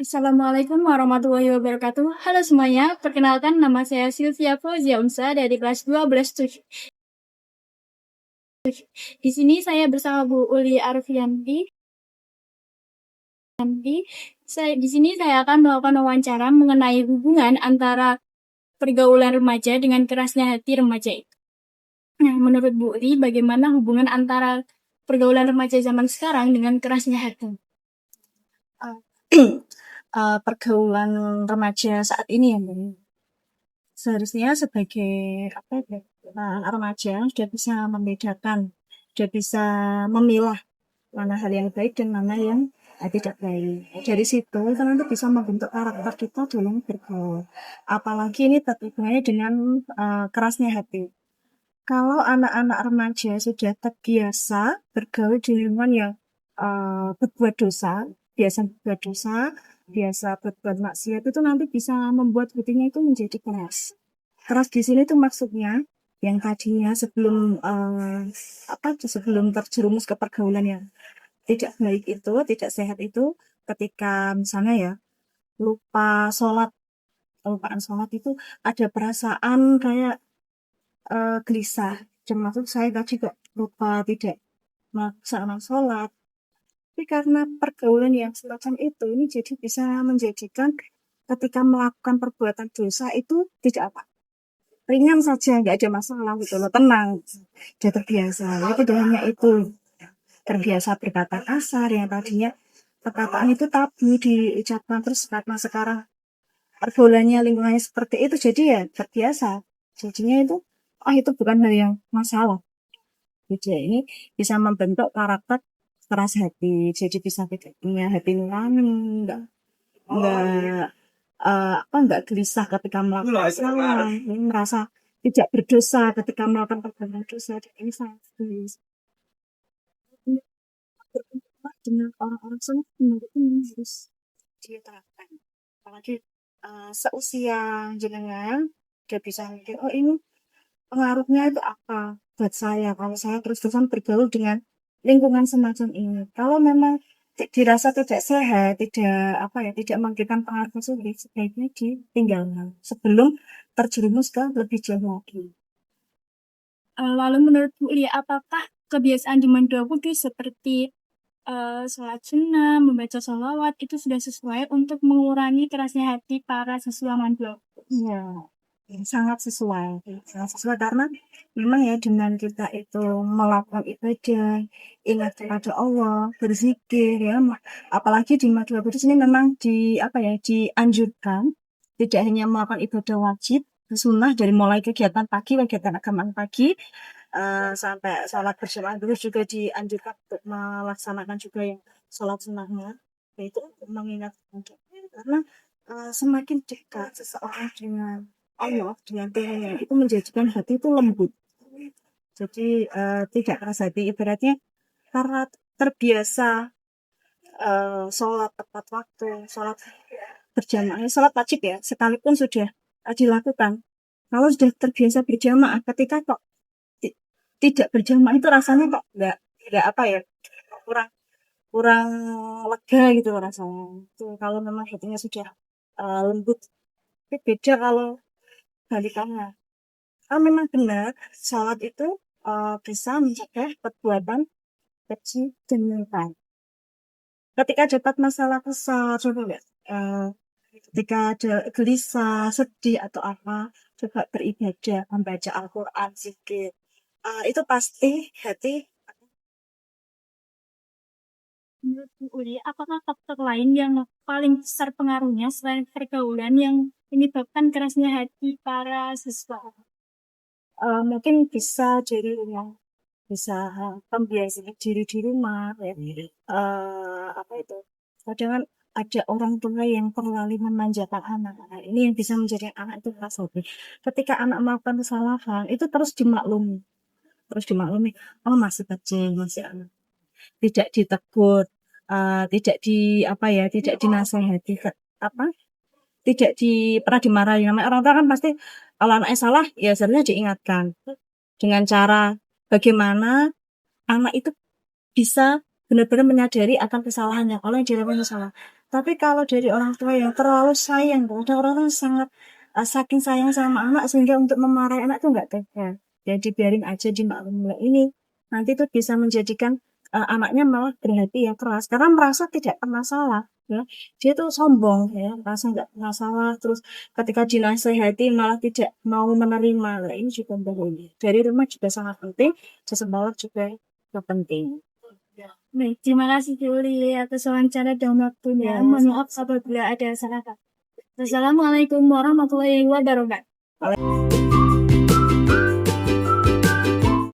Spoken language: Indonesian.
Assalamualaikum warahmatullahi wabarakatuh. Halo semuanya, perkenalkan nama saya Sylvia Fauzia Umsa dari kelas 12 Tujuh. Di sini saya bersama Bu Uli Arfianti. Di sini saya akan melakukan wawancara mengenai hubungan antara pergaulan remaja dengan kerasnya hati remaja itu. Nah, menurut Bu Uli, bagaimana hubungan antara pergaulan remaja zaman sekarang dengan kerasnya hati? Pergaulan remaja saat ini ya, Mbak. Seharusnya sebagai anak remaja sudah bisa membedakan, sudah bisa memilah mana hal yang baik dan mana yang tidak baik. Dari situ kita nanti bisa membentuk karakter kita dalam bergaul. Apalagi ini terhubungannya dengan kerasnya hati. Kalau anak-anak remaja sudah terbiasa bergaul di lingkungan yang berbuat dosa, biasa berbuat maksiat, itu nanti bisa membuat hatinya itu menjadi keras. Keras di sini tuh maksudnya yang tadinya sebelum terjerumus ke pergaulan yang tidak baik itu, tidak sehat itu, ketika misalnya ya lupaan sholat itu ada perasaan kayak gelisah. Termasuk saya tadi kok lupa tidak melaksanakan sholat. Tapi karena pergaulan yang semacam itu, ini jadi bisa menjadikan ketika melakukan perbuatan dosa itu tidak apa. Ringan saja, nggak ada masalah gitu loh, tenang. Sudah terbiasa. Ya, tidak hanya itu. Terbiasa berkata kasar yang tadinya perkataan itu tabu diucapkan terus karena sekarang pergaulannya lingkungannya seperti itu jadi ya terbiasa. Jadinya itu bukan hal yang masalah. Jadi ini bisa membentuk karakter keras hati. Jadi bisa tidak punya hati nurani, enggak enggak gelisah ketika melakukan salah, merasa tidak berdosa ketika melakukan perbuatan dosa. Dan ini sangat gelis. Dengan orang-orang sangat menurut ini harus diterapkan. Apalagi seusia jenengan dia bisa mikir, oh ini pengaruhnya itu apa buat saya kalau saya terus-terusan bergaul dengan lingkungan semacam ini. Kalau memang dirasa tidak sehat, tidak memberikan pengaruh positif, sebaiknya ditinggalkan sebelum terjerumus ke lebih jauh lagi. Lalu menurut Bu Lia, apakah kebiasaan di Mandawudi seperti sholat sunnah, membaca sholawat itu sudah sesuai untuk mengurangi kerasnya hati para siswa Mandawudi? Iya, sangat sesuai. Sangat sesuai karena memang ya dengan kita itu melakukan ibadah, ingat kepada Allah, berzikir ya. Apalagi di Madura Kudus ini memang dianjurkan tidak hanya melakukan ibadah wajib, sunnah dari mulai kegiatan pagi, kegiatan agama pagi, sampai sholat berjamaah terus juga dianjurkan untuk melaksanakan juga yang sholat sunnahnya, yaitu mengingat karena semakin dekat seseorang dengan Allah, dengan Tuhannya, itu menjadikan hati itu lembut. Jadi tidak keras hati. Ibaratnya karena terbiasa sholat tepat waktu, sholat berjamaah, sholat wajib ya, sekalipun sudah dilakukan. Kalau sudah terbiasa berjamaah, ketika kok tidak berjamaah itu rasanya kok nggak apa ya, kurang kurang lega gitu rasanya. Itu kalau memang hatinya sudah lembut. Tapi beda kalau balikannya. Kalau memang benar, sholat itu bisa mencegah perbuatan keji dan mental. Ketika dapat masalah besar, coba lihat. Ketika ada gelisah, sedih atau apa, coba beribadah, membaca Al-Quran, zikir. Itu pasti hati. Menurut Bu Uli, apakah faktor lain yang paling besar pengaruhnya selain pergaulan yang menyebabkan kerasnya hati para siswa? Mungkin bisa jadi yang bisa pembiasaan diri di rumah ya. Apa itu? Kadang kan ada orang tua yang terlalu memanjakan anak. Nah, ini yang bisa menjadi anak itu keras hati. Ketika anak melakukan kesalahan, itu terus dimaklumi. Oh masih kecil, masih anak. Tidak ditegur, tidak dinasehati, apa? Tidak pernah dimarahi. Namanya orang tua kan pasti kalau anaknya salah, ya sebenarnya diingatkan dengan cara bagaimana anak itu bisa benar-benar menyadari akan kesalahannya. Kalau yang dilakukan salah, Tapi kalau dari orang tua yang terlalu sayang, ada orang-orang sangat saking sayang sama anak sehingga untuk memarahi anak tuh nggak tega. Jadi biarin aja dimaklumi. Nah, ini nanti tuh bisa menjadikan anaknya malah berhati yang keras karena merasa tidak pernah salah. Ya, dia tuh sombong ya, merasa nggak pernah salah. Terus ketika dinasehati malah tidak mau menerima. Nah, ini juga bahaya. Dari rumah juga sangat penting, di sekolah juga penting. Baik, terima kasih Juli atas wawancara dan waktunya. Ya, Mohon maaf apabila ada salah kata. Wassalamualaikum warahmatullahi wabarakatuh.